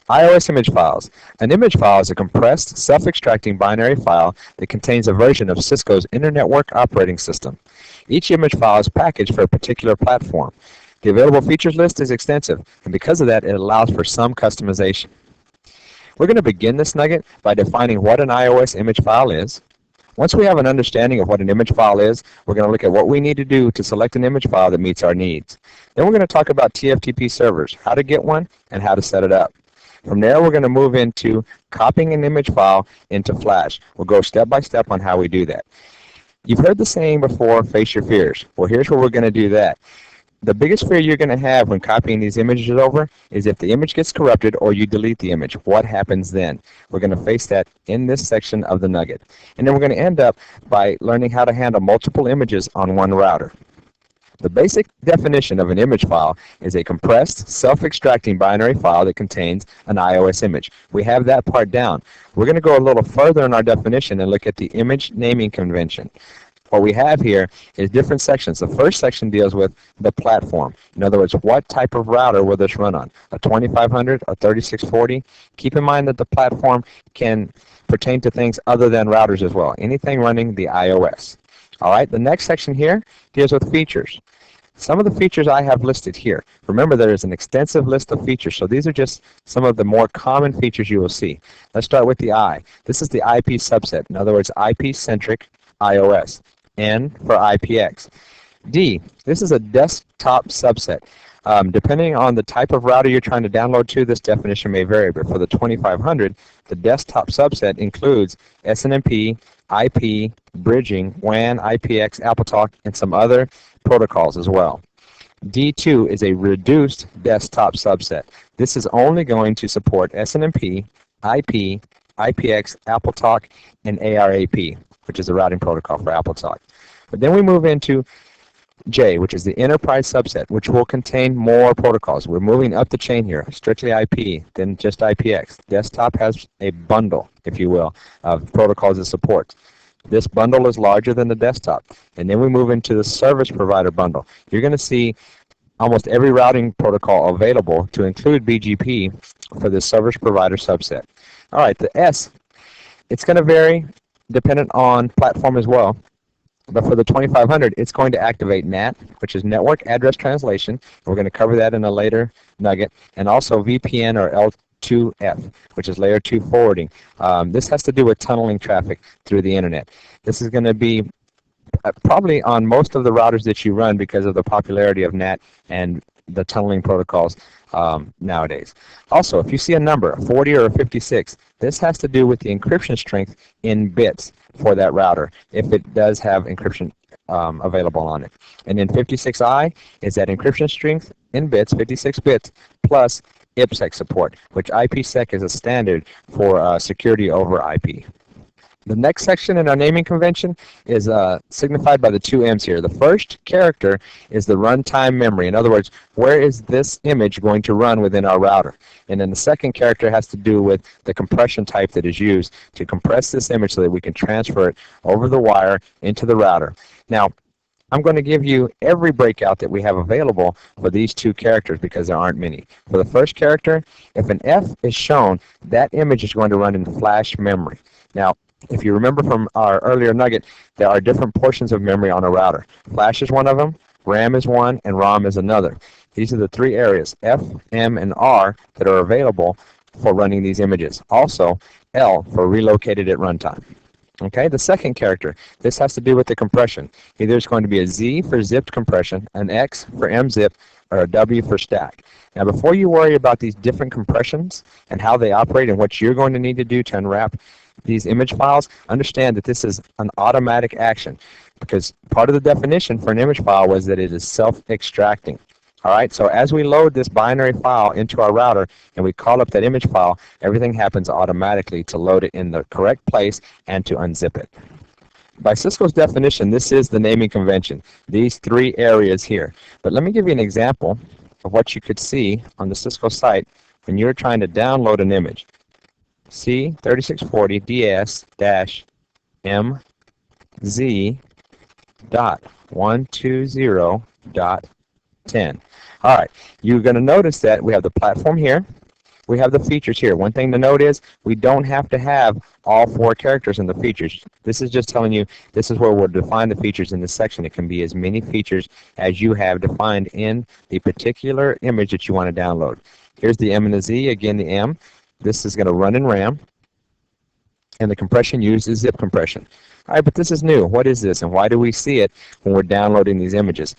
iOS image files. An image file is a compressed, self-extracting binary file that contains a version of Cisco's Internet Work operating system. Each image file is packaged for a particular platform. The available features list is extensive, and because of that, it allows for some customization. We're going to begin this nugget by defining what an iOS image file is. Once we have an understanding of what an image file is, we're going to look at what we need to do to select an image file that meets our needs. Then we're going to talk about TFTP servers, how to get one, and how to set it up. From there, we're going to move into copying an image file into Flash. We'll go step by step on how we do that. You've heard the saying before, face your fears. Well, here's where we're going to do that. The biggest fear you're going to have when copying these images over is if the image gets corrupted or you delete the image. What happens then? We're going to face that in this section of the nugget. And then we're going to end up by learning how to handle multiple images on one router. The basic definition of an image file is a compressed, self-extracting binary file that contains an iOS image. We have that part down. We're going to go a little further in our definition and look at the image naming convention. What we have here is different sections. The first section deals with the platform. In other words, what type of router will this run on? A 2500, a 3640? Keep in mind that the platform can pertain to things other than routers as well. Anything running the iOS. All right, the next section here deals with features. Some of the features I have listed here. Remember, there is an extensive list of features, so these are just some of the more common features you will see. Let's start with the I. This is the IP subset. In other words, IP-centric iOS. N for IPX. D, this is a desktop subset. Depending on the type of router you're trying to download to, this definition may vary, but for the 2500, the desktop subset includes SNMP, IP, bridging, WAN, IPX, AppleTalk, and some other protocols as well. D2 is a reduced desktop subset. This is only going to support SNMP, IP, IPX, AppleTalk, and ARAP, which is the routing protocol for AppleTalk. But then we move into J, which is the enterprise subset, which will contain more protocols. We're moving up the chain here, strictly IP, then just IPX. Desktop has a bundle, if you will, of protocols it supports. This bundle is larger than the desktop. And then we move into the service provider bundle. You're going to see almost every routing protocol available to include BGP for the service provider subset. All right, the S, it's going to vary dependent on platform as well. But for the 2500, it's going to activate NAT, which is Network Address Translation. We're going to cover that in a later nugget. And also VPN or L2F, which is Layer 2 forwarding. This has to do with tunneling traffic through the Internet. This is going to be probably on most of the routers that you run because of the popularity of NAT and the tunneling protocols nowadays. Also, if you see a number, 40 or 56, this has to do with the encryption strength in bits for that router, if it does have encryption available on it. And then 56i is that encryption strength in bits, 56 bits, plus IPsec support, which IPsec is a standard for security over IP. The next section in our naming convention is signified by the two M's here. The first character is the runtime memory. In other words, where is this image going to run within our router? And then the second character has to do with the compression type that is used to compress this image so that we can transfer it over the wire into the router. Now, I'm going to give you every breakout that we have available for these two characters because there aren't many. For the first character, if an F is shown, that image is going to run in flash memory. Now, if you remember from our earlier nugget, there are different portions of memory on a router. Flash is one of them, RAM is one, and ROM is another. These are the three areas, F, M, and R, that are available for running these images. Also, L for relocated at runtime. Okay, the second character, this has to do with the compression. Either it's going to be a Z for zipped compression, an X for mzip, or a W for stack. Now, before you worry about these different compressions and how they operate and what you're going to need to do to unwrap these image files, understand that this is an automatic action because part of the definition for an image file was that it is self-extracting. All right, so as we load this binary file into our router and we call up that image file, everything happens automatically to load it in the correct place and to unzip it. By Cisco's definition, this is the naming convention, these three areas here. But let me give you an example of what you could see on the Cisco site when you're trying to download an image. C3640DS-MZ.120.10. All right, you're going to notice that we have the platform here. we have the features here. One thing to note is we don't have to have all 4 characters in the features. This is just telling you this is where we'll define the features in this section. It can be as many features as you have defined in the particular image that you want to download. Here's the M and the Z. Again, the M. This is going to run in RAM. And the compression used is zip compression. All right, but this is new. What is this, and why do we see it when we're downloading these images?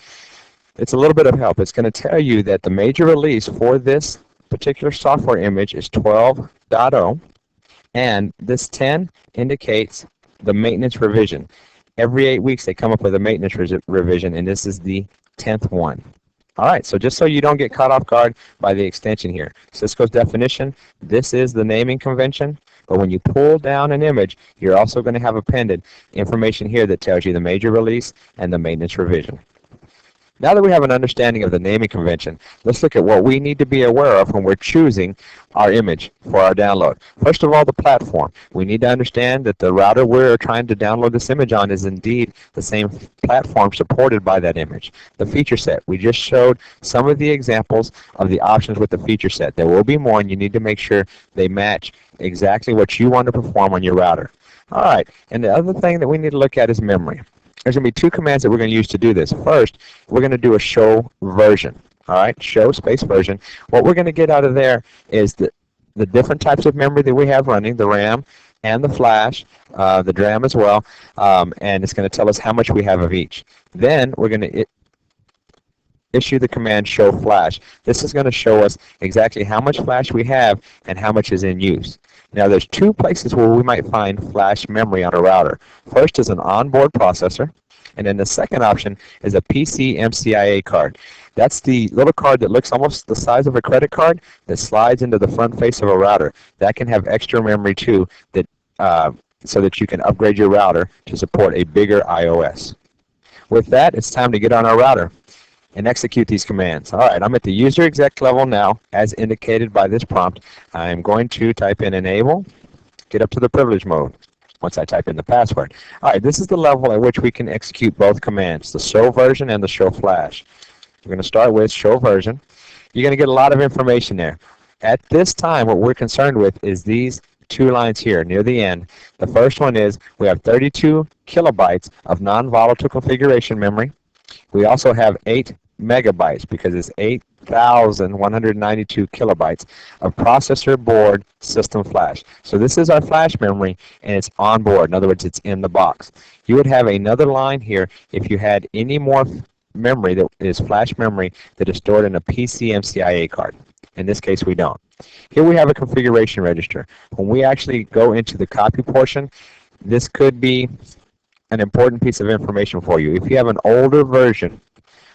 It's a little bit of help. It's going to tell you that the major release for this particular software image is 12.0, and this 10 indicates the maintenance revision. Every 8 weeks they come up with a maintenance revision, and this is the 10th one. All right, so just so you don't get caught off guard by the extension here, Cisco's definition, this is the naming convention, but when you pull down an image, you're also going to have appended information here that tells you the major release and the maintenance revision. Now that we have an understanding of the naming convention, let's look at what we need to be aware of when we're choosing our image for our download. First of all, the platform. We need to understand that the router we're trying to download this image on is indeed the same platform supported by that image. The feature set. We just showed some of the examples of the options with the feature set. There will be more, and you need to make sure they match exactly what you want to perform on your router. All right, and the other thing that we need to look at is memory. There's going to be 2 commands that we're going to use to do this. First, we're going to do a show version. All right, show space version. What we're going to get out of there is the different types of memory that we have running, the RAM and the flash, the DRAM as well, and it's going to tell us how much we have of each. Then we're going to issue the command show flash. This is going to show us exactly how much flash we have and how much is in use. Now there's 2 places where we might find flash memory on a router. First is an onboard processor, and then the second option is a PCMCIA card. That's the little card that looks almost the size of a credit card that slides into the front face of a router. That can have extra memory too, that so that you can upgrade your router to support a bigger iOS. With that, it's time to get on our router and execute these commands. All right, I'm at the user exec level now, as indicated by this prompt. I'm going to type in enable, get up to the privilege mode once I type in the password. All right, this is the level at which we can execute both commands, the show version and the show flash. We're going to start with show version. You're going to get a lot of information there. At this time, what we're concerned with is these 2 lines here near the end. The first one is we have 32 kilobytes of non-volatile configuration memory. We also have 8 megabytes because it's 8,192 kilobytes of processor board system flash. So this is our flash memory, and it's on board. In other words, it's in the box. You would have another line here if you had any more memory that is flash memory that is stored in a PCMCIA card. In this case, we don't. Here we have a configuration register. When we actually go into the copy portion, this could be an important piece of information for you. If you have an older version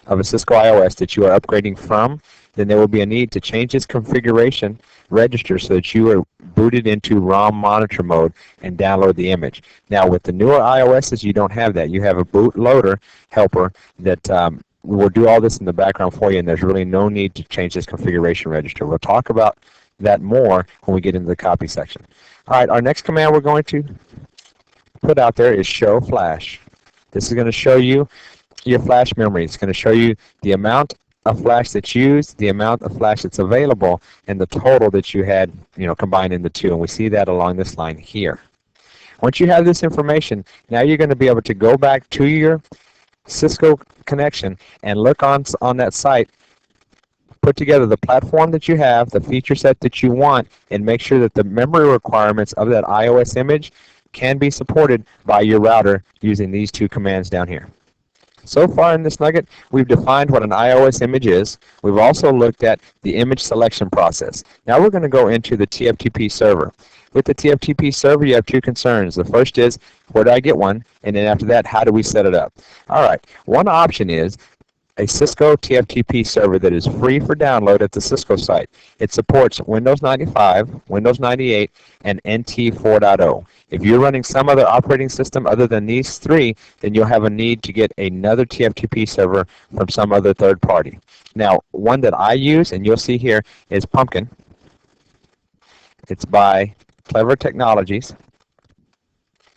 of a Cisco iOS that you are upgrading from, then there will be a need to change this configuration register so that you are booted into ROM monitor mode and download the image. Now with the newer iOSs, you don't have that. You have a bootloader helper that will do all this in the background for you, and there's really no need to change this configuration register. We'll talk about that more when we get into the copy section. All right, our next command we're going to put out there is show flash. This is going to show you your flash memory. It's going to show you the amount of flash that's used, the amount of flash that's available, and the total that you had, combined in the 2. And we see that along this line here. Once you have this information, now you're going to be able to go back to your Cisco connection and look on that site, put together the platform that you have, the feature set that you want, and make sure that the memory requirements of that iOS image can be supported by your router using these 2 commands down here. So far in this nugget, we've defined what an iOS image is. We've also looked at the image selection process. Now we're going to go into the TFTP server. With the TFTP server, you have 2 concerns. The first is, where do I get one? And then after that, how do we set it up? All right, one option is a Cisco TFTP server that is free for download at the Cisco site. It supports Windows 95, Windows 98, and NT 4.0. If you're running some other operating system other than these 3, then you'll have a need to get another TFTP server from some other third party. Now, one that I use, and you'll see here, is Pumpkin. It's by Clever Technologies,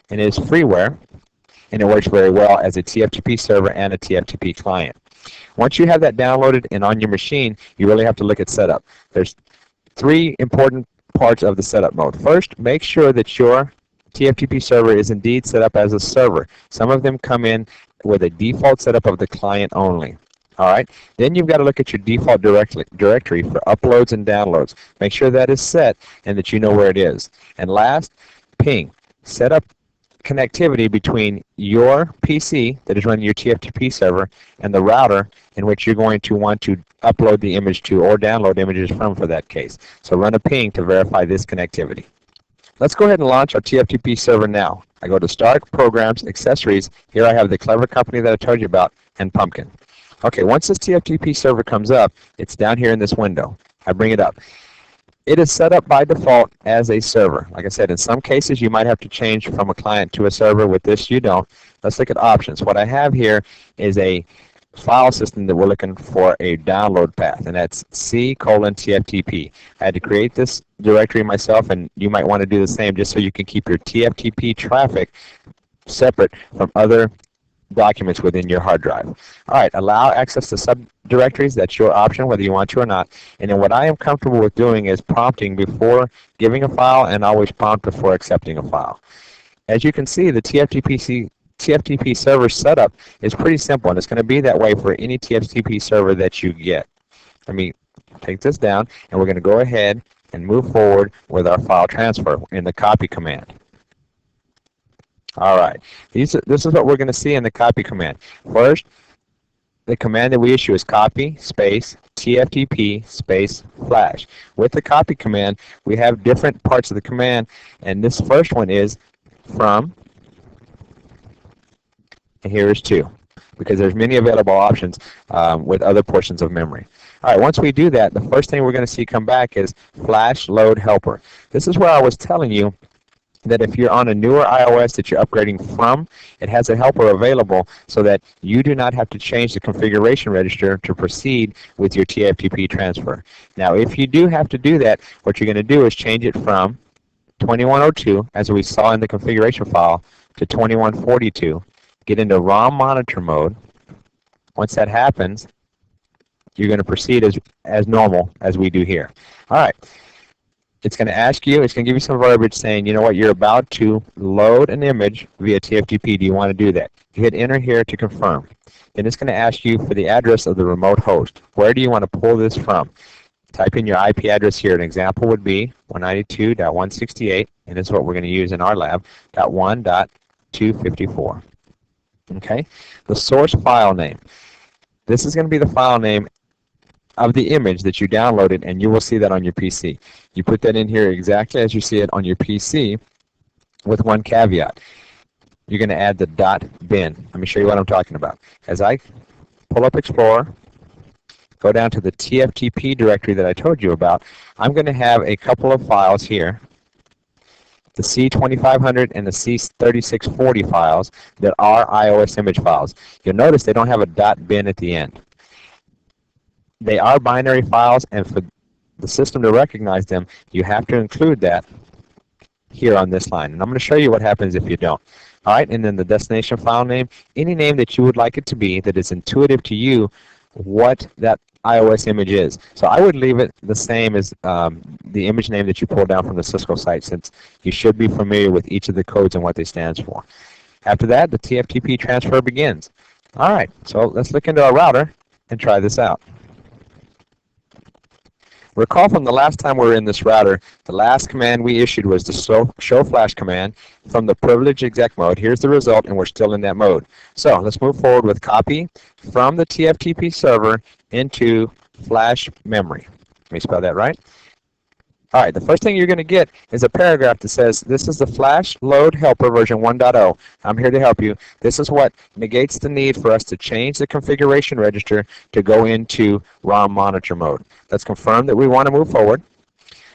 and it is freeware, and it works very well as a TFTP server and a TFTP client. Once you have that downloaded and on your machine, you really have to look at setup. There's Three important parts of the setup mode. First, make sure that your TFTP server is indeed set up as a server. Some of them come in with a default setup of the client only. All right. Then you've got to look at your default directory for uploads and downloads. Make sure that is set and that you know where it is. And last, ping. Set up connectivity between your PC that is running your TFTP server and the router in which you're going to want to upload the image to or download images from for that case. So run a ping to verify this connectivity. Let's go ahead and launch our TFTP server now. I go to Start, Programs, Accessories. Here I have the Clever Company that I told you about and Pumpkin. Okay, once this TFTP server comes up, it's down here in this window. I bring it up. It is set up by default as a server. Like I said, in some cases you might have to change from a client to a server. With this, you don't. Let's look at options. What I have here is a file system that we're looking for a download path, and that's C:TFTP. I had to create this directory myself, and you might want to do the same just so you can keep your TFTP traffic separate from other documents within your hard drive. All right, allow access to subdirectories. That's your option, whether you want to or not. And then what I am comfortable with doing is prompting before giving a file and always prompt before accepting a file. As you can see, the TFTP server setup is pretty simple, and it's going to be that way for any TFTP server that you get. Let me take this down, and we're going to go ahead and move forward with our file transfer in the copy command. All right, this is what we're going to see in the copy command. First, the command that we issue is copy space TFTP space flash. With the copy command, we have different parts of the command, and this first one is from, and here is to, because there's many available options with other portions of memory. All right, once we do that, the first thing we're going to see come back is flash load helper. This is where I was telling you that if you're on a newer iOS that you're upgrading from, it has a helper available so that you do not have to change the configuration register to proceed with your TFTP transfer. Now, if you do have to do that, what you're going to do is change it from 2102, as we saw in the configuration file, to 2142. Get into ROM monitor mode. Once that happens, you're going to proceed as normal as we do here. All right. It's going to ask you, it's going to give you some verbiage saying, you know what, you're about to load an image via TFTP. Do you want to do that? You hit enter here to confirm. Then it's going to ask you for the address of the remote host. Where do you want to pull this from? Type in your IP address here. An example would be 192.168, and this is what we're going to use in our lab, .1.254. Okay? The source file name. This is going to be the file name of the image that you downloaded, and you will see that on your PC. You put that in here exactly as you see it on your PC with one caveat. You're going to add the .bin. Let me show you what I'm talking about. As I pull up Explorer, go down to the TFTP directory that I told you about, I'm going to have a couple of files here, the C2500 and the C3640 files that are iOS image files. You'll notice they don't have a .bin at the end. They are binary files, and for the system to recognize them, you have to include that here on this line. And I'm going to show you what happens if you don't. All right, and then the destination file name, any name that you would like it to be that is intuitive to you what that iOS image is. So I would leave it the same as the image name that you pulled down from the Cisco site, since you should be familiar with each of the codes and what they stand for. After that, the TFTP transfer begins. All right, so let's look into our router and try this out. Recall from the last time we were in this router, the last command we issued was the show flash command from the privileged exec mode. Here's the result, and we're still in that mode. So let's move forward with copy from the TFTP server into flash memory. Let me spell that right. All right, the first thing you're going to get is a paragraph that says, this is the flash load helper version 1.0. I'm here to help you. This is what negates the need for us to change the configuration register to go into ROM monitor mode. Let's confirm that we want to move forward.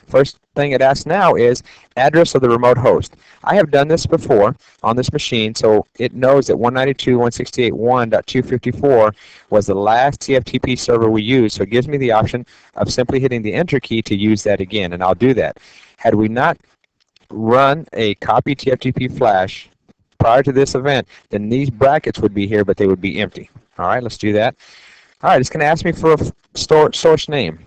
First thing it asks now is address of the remote host. I have done this before on this machine, so it knows that 192.168.1.254 was the last TFTP server we used, so it gives me the option of simply hitting the enter key to use that again, and I'll do that. Had we not run a copy TFTP flash prior to this event, then these brackets would be here, but they would be empty. All right, let's do that. All right, it's going to ask me for a source name.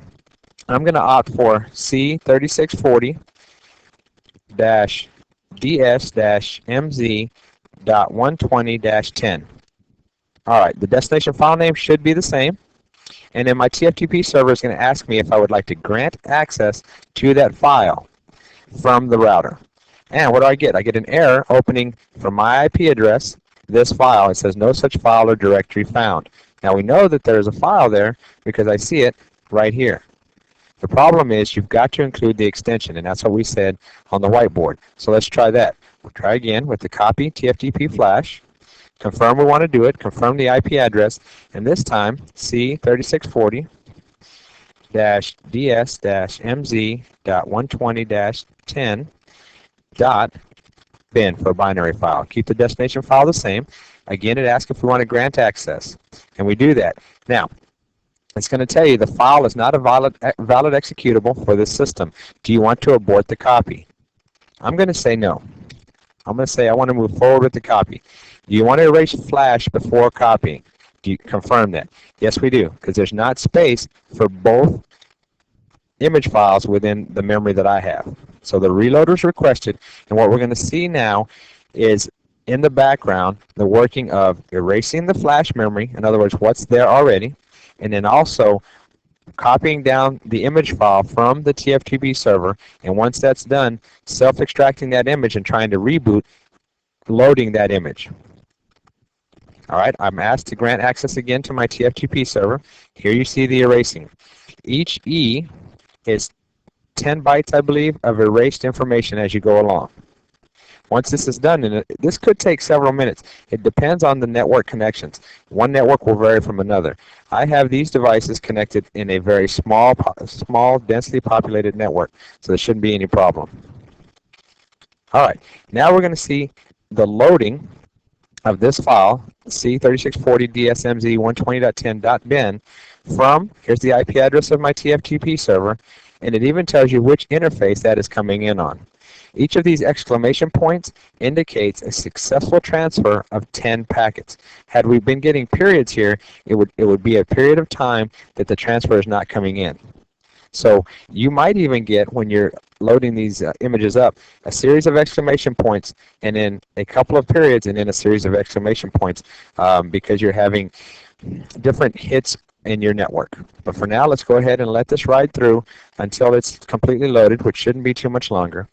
I'm going to opt for C3640-DS-MZ.120-10. Alright, the destination file name should be the same, and then my TFTP server is going to ask me if I would like to grant access to that file from the router. And what do I get? I get an error opening from my IP address this file. It says no such file or directory found. Now we know that there's a file there because I see it right here. The problem is you've got to include the extension, and that's what we said on the whiteboard. So let's try that. We'll try again with the copy TFTP flash. Confirm we want to do it. Confirm the IP address, and this time C3640-DS-MZ.120-10 .bin for a binary file. Keep the destination file the same. Again, it asks if we want to grant access, and we do that. Now, it's going to tell you the file is not a valid executable for this system. Do you want to abort the copy? I'm going to say no. I'm going to say I want to move forward with the copy. Do you want to erase flash before copying? Do you confirm that? Yes, we do, because there's not space for both image files within the memory that I have. So the reloader is requested, and what we're going to see now is in the background the working of erasing the flash memory, in other words, what's there already, and then also copying down the image file from the TFTP server, and once that's done, self-extracting that image and trying to reboot, loading that image. All right, I'm asked to grant access again to my TFTP server. Here you see the erasing. Each E is 10 bytes, I believe, of erased information as you go along. Once this is done, and this could take several minutes. It depends on the network connections. One network will vary from another. I have these devices connected in a very small, densely populated network, so there shouldn't be any problem. All right, now we're going to see the loading of this file, C3640-DSMZ120.10.bin, from, here's the IP address of my TFTP server, and it even tells you which interface that is coming in on. Each of these exclamation points indicates a successful transfer of 10 packets. Had we been getting periods here, it would be a period of time that the transfer is not coming in. So you might even get, when you're loading these images up, a series of exclamation points and then a couple of periods and then a series of exclamation points because you're having different hits in your network. But for now, let's go ahead and let this ride through until it's completely loaded, which shouldn't be too much longer.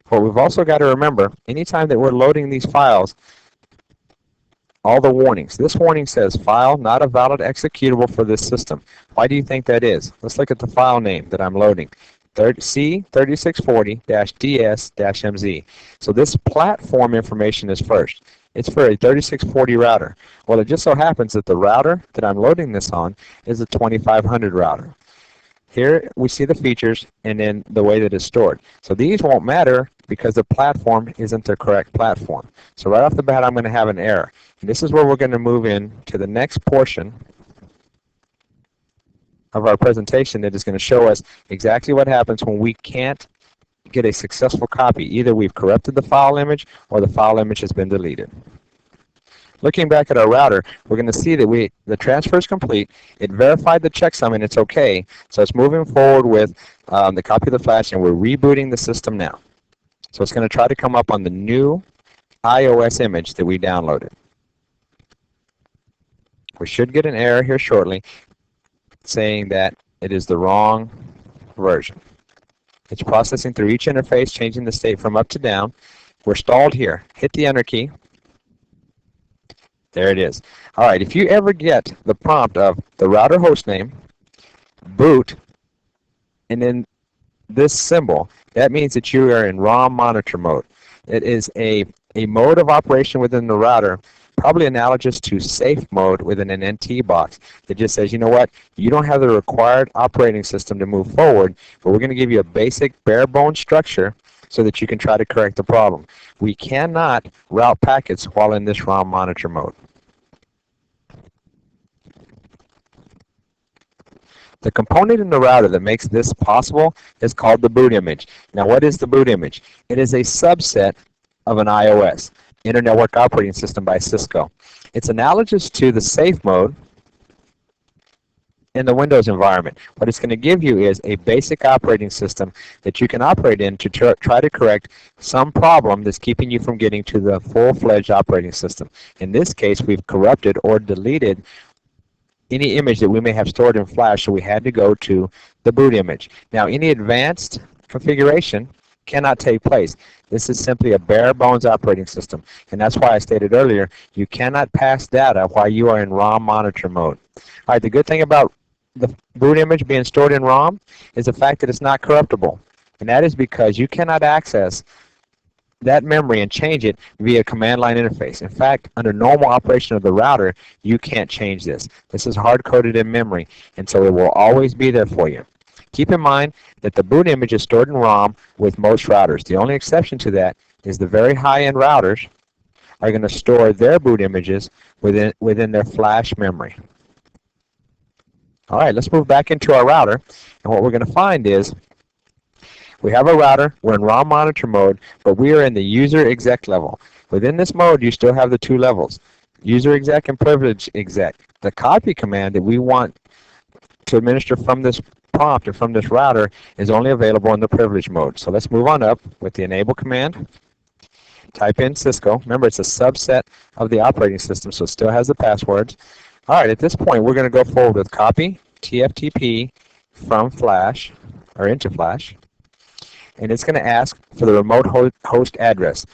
But we've also got to remember, anytime that we're loading these files, all the warnings. This warning says file not a valid executable for this system. Why do you think that is? Let's look at the file name that I'm loading. C3640-DS-MZ. So this platform information is first. It's for a 3640 router. Well, it just so happens that the router that I'm loading this on is a 2500 router. Here we see the features and then the way that it's stored. So these won't matter because the platform isn't the correct platform. So right off the bat, I'm going to have an error. And this is where we're going to move in to the next portion of our presentation that is going to show us exactly what happens when we can't get a successful copy. Either we've corrupted the file image or the file image has been deleted. Looking back at our router, we're going to see that the transfer is complete. It verified the checksum and it's okay. So it's moving forward with the copy of the flash, and we're rebooting the system now. So it's going to try to come up on the new iOS image that we downloaded. We should get an error here shortly saying that it is the wrong version. It's processing through each interface, changing the state from up to down. We're stalled here. Hit the Enter key. There it is. All right, if you ever get the prompt of the router hostname, boot, and then this symbol, that means that you are in ROM monitor mode. It is a mode of operation within the router, probably analogous to safe mode within an NT box. That just says, you know what, you don't have the required operating system to move forward, but we're going to give you a basic bare bones structure so that you can try to correct the problem. We cannot route packets while in this ROM monitor mode. The component in the router that makes this possible is called the boot image. Now, what is the boot image? It is a subset of an iOS, Inter-Network Operating System by Cisco. It's analogous to the safe mode, in the Windows environment. What it's going to give you is a basic operating system that you can operate in to try to correct some problem that's keeping you from getting to the full-fledged operating system. In this case, we've corrupted or deleted any image that we may have stored in Flash, so we had to go to the boot image. Now, any advanced configuration cannot take place. This is simply a bare bones operating system, and that's why I stated earlier, you cannot pass data while you are in ROM monitor mode. All right, the good thing about the boot image being stored in ROM is the fact that it's not corruptible, and that is because you cannot access that memory and change it via command line interface. In fact, under normal operation of the router, you can't change this. This is hard-coded in memory, and so it will always be there for you. Keep in mind that the boot image is stored in ROM with most routers. The only exception to that is the very high-end routers are going to store their boot images within their flash memory. All right, let's move back into our router, and what we're going to find is we have a router, we're in ROM monitor mode, but we are in the user exec level. Within this mode, you still have the two levels, user exec and privilege exec. The copy command that we want to administer from this prompt or from this router is only available in the privilege mode. So let's move on up with the enable command. Type in Cisco. Remember, it's a subset of the operating system, so it still has the passwords. All right, at this point, we're going to go forward with copy TFTP from Flash or into Flash. And it's going to ask for the remote host address.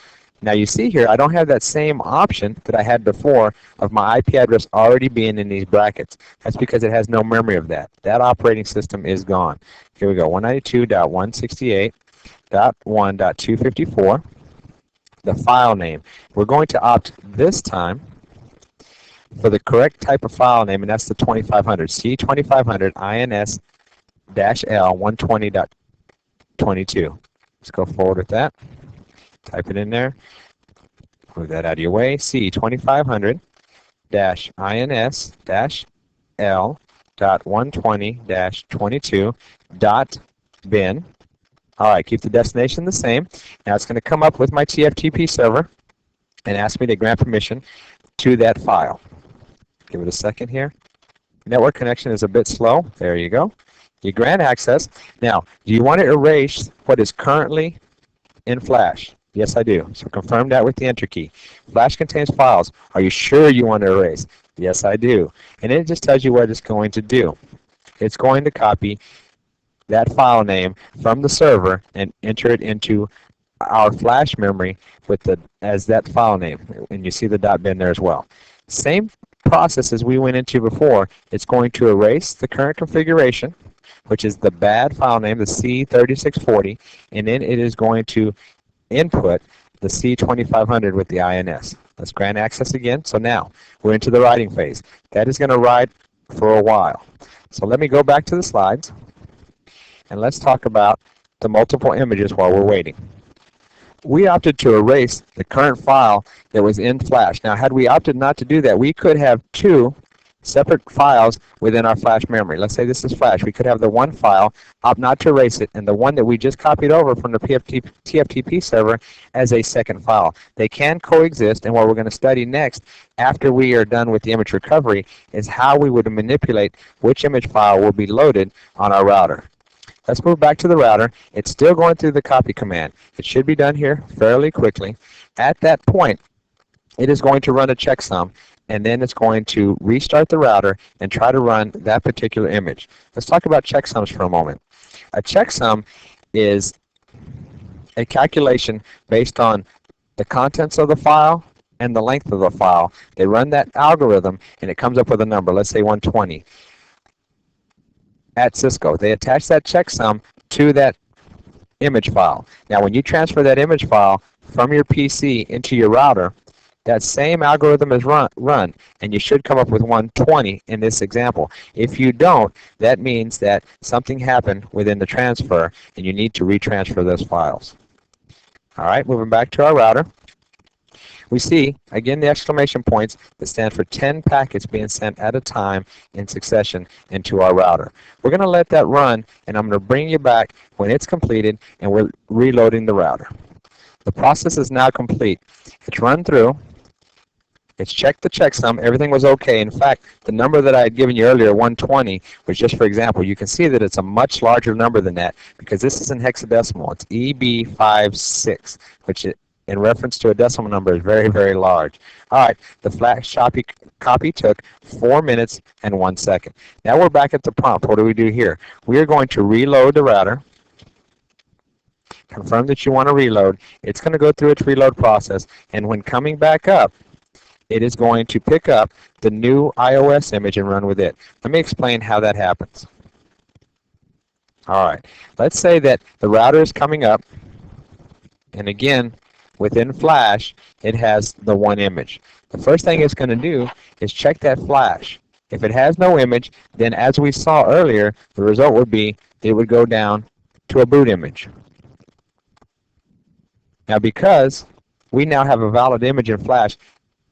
Now you see here, I don't have that same option that I had before of my IP address already being in these brackets. That's because it has no memory of that. That operating system is gone. Here we go, 192.168.1.254. The file name. We're going to opt this time for the correct type of file name, and that's the 2500. C2500 INS-L 120.22. Let's go forward with that. Type it in there. Move that out of your way. C2500-INS-L.120-22.bin. All right, keep the destination the same. Now it's going to come up with my TFTP server and ask me to grant permission to that file. Give it a second here. Network connection is a bit slow. There you go. You grant access. Now, do you want to erase what is currently in Flash? Yes, I do. So confirm that with the Enter key. Flash contains files. Are you sure you want to erase? Yes, I do. And it just tells you what it's going to do. It's going to copy that file name from the server and enter it into our Flash memory with as that file name. And you see the .bin there as well. Same process as we went into before. It's going to erase the current configuration, which is the bad file name, the C3640, and then it is going to input the C2500 with the INS. Let's grant access again. So now we're into the writing phase. That is going to write for a while. So let me go back to the slides, and let's talk about the multiple images while we're waiting. We opted to erase the current file that was in Flash. Now, had we opted not to do that, we could have two separate files within our Flash memory. Let's say this is Flash. We could have the one file, opt not to erase it, and the one that we just copied over from the TFTP server as a second file. They can coexist, and what we're going to study next after we are done with the image recovery is how we would manipulate which image file will be loaded on our router. Let's move back to the router. It's still going through the copy command. It should be done here fairly quickly. At that point, it is going to run a checksum, and then it's going to restart the router and try to run that particular image. Let's talk about checksums for a moment. A checksum is a calculation based on the contents of the file and the length of the file. They run that algorithm, and it comes up with a number, let's say 120. At Cisco, they attach that checksum to that image file. Now, when you transfer that image file from your PC into your router, that same algorithm is run, and you should come up with 120 in this example. If you don't, that means that something happened within the transfer, and you need to retransfer those files. All right, moving back to our router. We see, again, the exclamation points that stand for 10 packets being sent at a time in succession into our router. We're going to let that run, and I'm going to bring you back when it's completed, and we're reloading the router. The process is now complete. It's run through. It's checked the checksum. Everything was okay. In fact, the number that I had given you earlier, 120, was just for example. You can see that it's a much larger number than that because this is in hexadecimal. It's EB56, which in reference to a decimal number is very, very large. All right, the flash copy took 4 minutes and 1 second. Now we're back at the prompt. What do we do here? We are going to reload the router. Confirm that you want to reload. It's going to go through its reload process, and when coming back up, it is going to pick up the new iOS image and run with it. Let me explain how that happens. All right, let's say that the router is coming up, and again, within Flash, it has the one image. The first thing it's going to do is check that flash. If it has no image, then as we saw earlier, the result would be it would go down to a boot image. Now because we now have a valid image in Flash,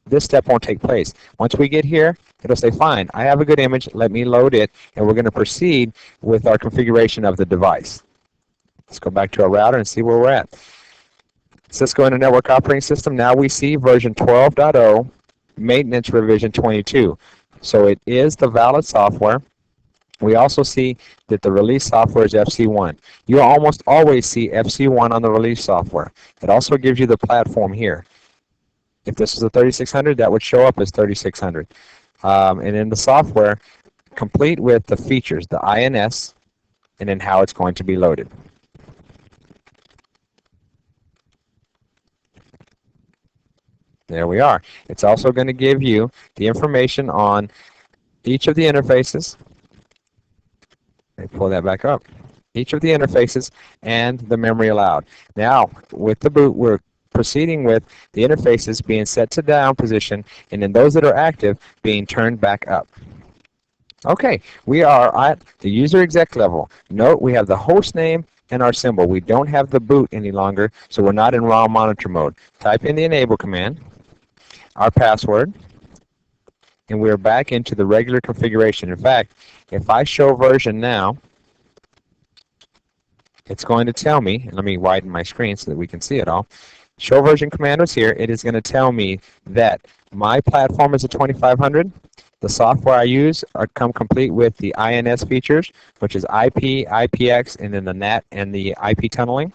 this step won't take place. Once we get here, it'll say, fine, I have a good image, let me load it, and we're going to proceed with our configuration of the device. Let's go back to our router and see where we're at. Cisco Internet Network Operating System, now we see version 12.0, maintenance revision 22. So it is the valid software. We also see that the release software is FC1. You almost always see FC1 on the release software. It also gives you the platform here. If this is a 3600, that would show up as 3600. And in the software, complete with the features, the INS, and then how it's going to be loaded. There we are. It's also going to give you the information on each of the interfaces. Let me pull that back up. Each of the interfaces and the memory allowed. Now, with the boot, we're proceeding with the interfaces being set to down position, and then those that are active being turned back up. Okay, we are at the user exec level. Note we have the host name and our symbol. We don't have the boot any longer, so we're not in ROM monitor mode. Type in the enable command, our password, and we're back into the regular configuration. In fact, if I show version now, it's going to tell me, and let me widen my screen so that we can see it all. Show version command was here. It is going to tell me that my platform is a 2500. The software I use come complete with the INS features, which is IP, IPX, and then the NAT and the IP tunneling.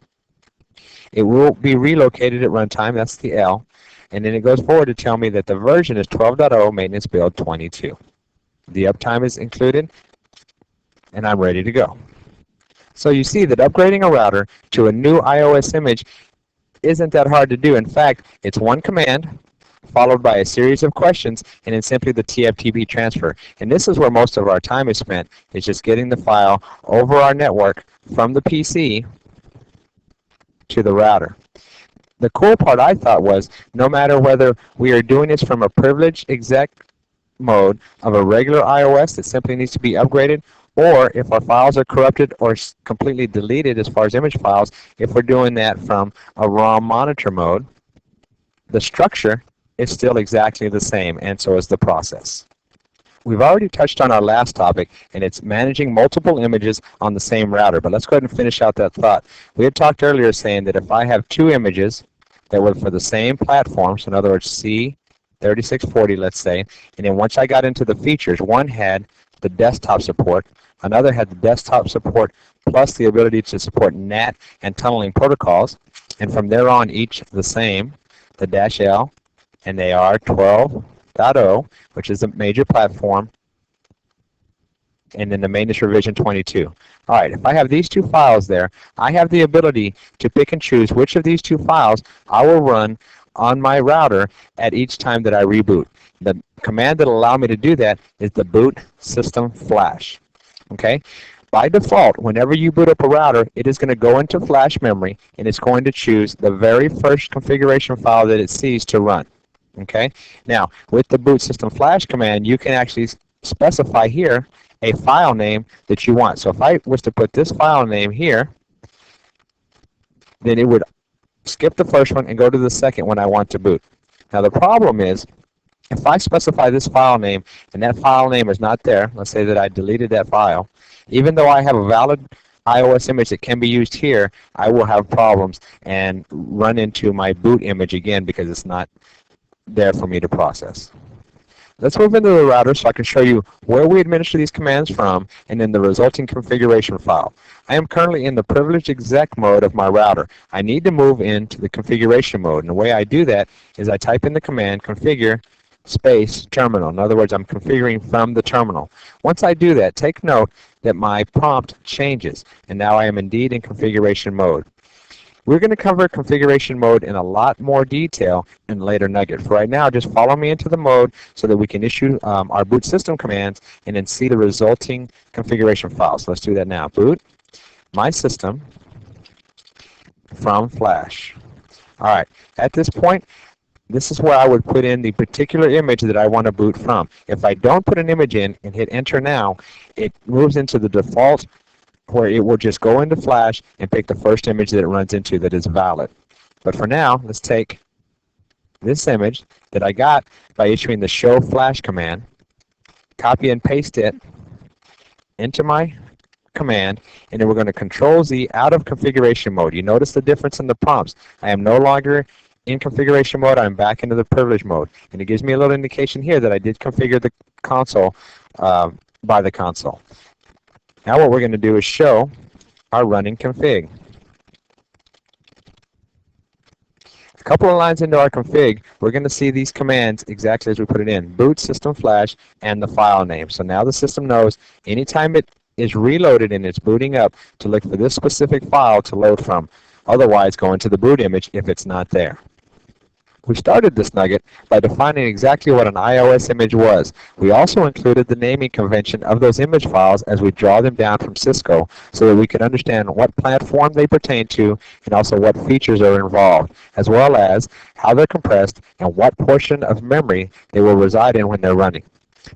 It will be relocated at runtime. That's the L. And then it goes forward to tell me that the version is 12.0 maintenance build 22. The uptime is included, and I'm ready to go. So you see that upgrading a router to a new iOS image isn't that hard to do. In fact, it's one command followed by a series of questions and then simply the TFTP transfer. And this is where most of our time is spent, is just getting the file over our network from the PC to the router. The cool part I thought was no matter whether we are doing this from a privileged exec mode of a regular iOS that simply needs to be upgraded, or if our files are corrupted or completely deleted as far as image files, if we're doing that from a ROM monitor mode, the structure is still exactly the same, and so is the process. We've already touched on our last topic, and it's managing multiple images on the same router, but let's go ahead and finish out that thought. We had talked earlier saying that if I have two images that were for the same platform, so in other words, C3640, let's say, and then once I got into the features, one had the desktop support, another had the desktop support plus the ability to support NAT and tunneling protocols, and from there on each the same, the -L, and they are 12.0, which is a major platform, and then the maintenance revision 22. All right, if I have these two files there, I have the ability to pick and choose which of these two files I will run on my router at each time that I reboot. The command that will allow me to do that is the boot system flash. Okay? By default, whenever you boot up a router, it is going to go into flash memory, and it's going to choose the very first configuration file that it sees to run. Okay? Now, with the boot system flash command, you can actually specify here a file name that you want. So if I was to put this file name here, then it would skip the first one and go to the second when I want to boot. Now the problem is, if I specify this file name and that file name is not there, let's say that I deleted that file, even though I have a valid iOS image that can be used here, I will have problems and run into my boot image again because it's not there for me to process. Let's move into the router so I can show you where we administer these commands from and then the resulting configuration file. I am currently in the privileged exec mode of my router. I need to move into the configuration mode, and the way I do that is I type in the command configure space terminal. In other words, I'm configuring from the terminal. Once I do that, take note that my prompt changes, and now I am indeed in configuration mode. We're going to cover configuration mode in a lot more detail in later nugget. For right now, just follow me into the mode so that we can issue our boot system commands and then see the resulting configuration files. So let's do that now. Boot my system from flash. All right, at this point, this is where I would put in the particular image that I want to boot from. If I don't put an image in and hit enter now, it moves into the default where it will just go into flash and pick the first image that it runs into that is valid. But for now, let's take this image that I got by issuing the show flash command, copy and paste it into my command, and then we're going to Control Z out of configuration mode. You notice the difference in the prompts. I am no longer in configuration mode, I'm back into the privilege mode. And it gives me a little indication here that I did configure the console by the console. Now what we're going to do is show our running config. A couple of lines into our config, we're going to see these commands exactly as we put it in. Boot, system flash, and the file name. So now the system knows anytime it is reloaded and it's booting up to look for this specific file to load from. Otherwise, go into the boot image if it's not there. We started this nugget by defining exactly what an iOS image was. We also included the naming convention of those image files as we draw them down from Cisco so that we could understand what platform they pertain to and also what features are involved, as well as how they're compressed and what portion of memory they will reside in when they're running.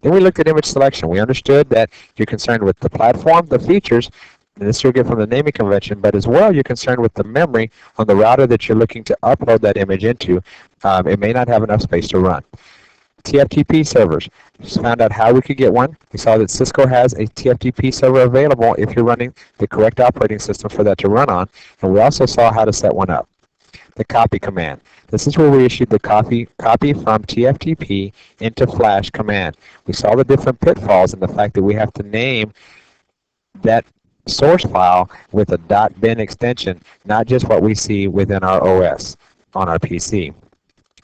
Then we looked at image selection. We understood that you're concerned with the platform, the features, and this you'll get from the naming convention, but as well you're concerned with the memory on the router that you're looking to upload that image into. It may not have enough space to run. TFTP servers. Just found out how we could get one. We saw that Cisco has a TFTP server available if you're running the correct operating system for that to run on, and we also saw how to set one up. The copy command. This is where we issued the copy from TFTP into flash command. We saw the different pitfalls and the fact that we have to name that source file with a .bin extension, not just what we see within our OS on our PC.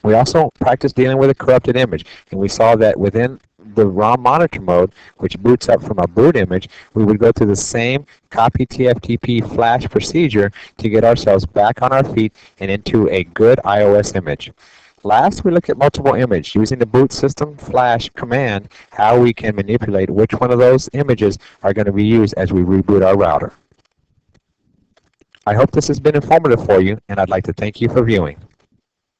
We also practiced dealing with a corrupted image, and we saw that within the ROM monitor mode, which boots up from a boot image, we would go through the same copy TFTP flash procedure to get ourselves back on our feet and into a good iOS image. Last, we look at multiple image, using the boot system flash command, how we can manipulate which one of those images are going to be used as we reboot our router. I hope this has been informative for you, and I'd like to thank you for viewing.